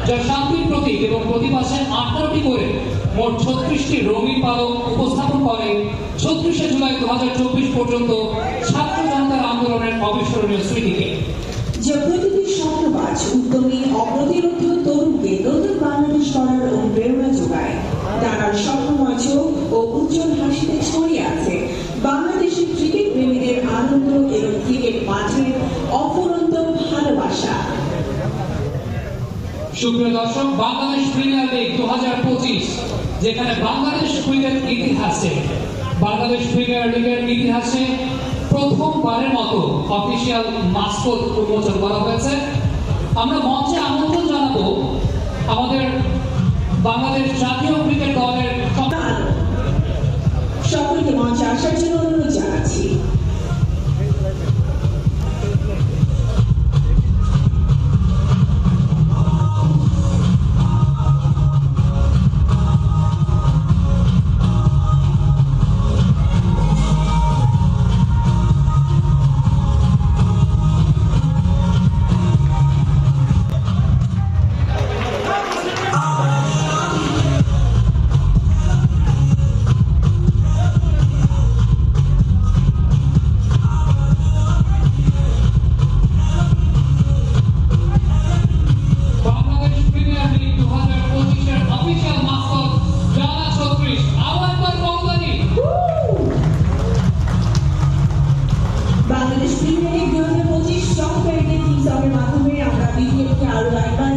যা শান্তির প্রতীক এবং প্রতি মাসে 18টি করে মোট 36টি রঙিন পালক উপস্থাপন করে 36শে জুলাই 2024 পর্যন্ত ছাত্র জনতার আন্দোলনের অবিস্মরণীয় স্মৃতিকে। যা প্রতিটি স্বপ্নবাজ উদ্যমী অপ্রতিরোধ তরুণকে নতুন বাংলাদেশ গড়ার অনুপ্রেরণা যোগায়। ঢাকার স্বপ্নময় চোখ ও উজ্জ্বল হাসিতে ছড়িয়ে আছে বাংলাদেশের ক্রিকেট প্রেমীদের আনন্দ এবং ক্রিকেট মাঠের অফুরন্ত ভালোবাসা। সুপ্রিয় দর্শক, বাংলাদেশ প্রিমিয়ার লিগ 2025, যেখানে বাংলাদেশ ক্রিকেট প্রিমিয়ার লিগের ইতিহাসে প্রথমবারের মতো অফিসিয়াল মাস্কট উন্মোচন করা হয়েছে। আমরা মঞ্চে আমন্ত্রণ জানাবো আমাদের বাংলাদেশ জাতীয় ক্রিকেট দলের সকলকে মঞ্চে আসার জন্য অনুরোধ জানাচ্ছি। Bangladesh premier league 2025 software team সাবের মাধ্যমে আমরা বিপিএলকে আরো একবার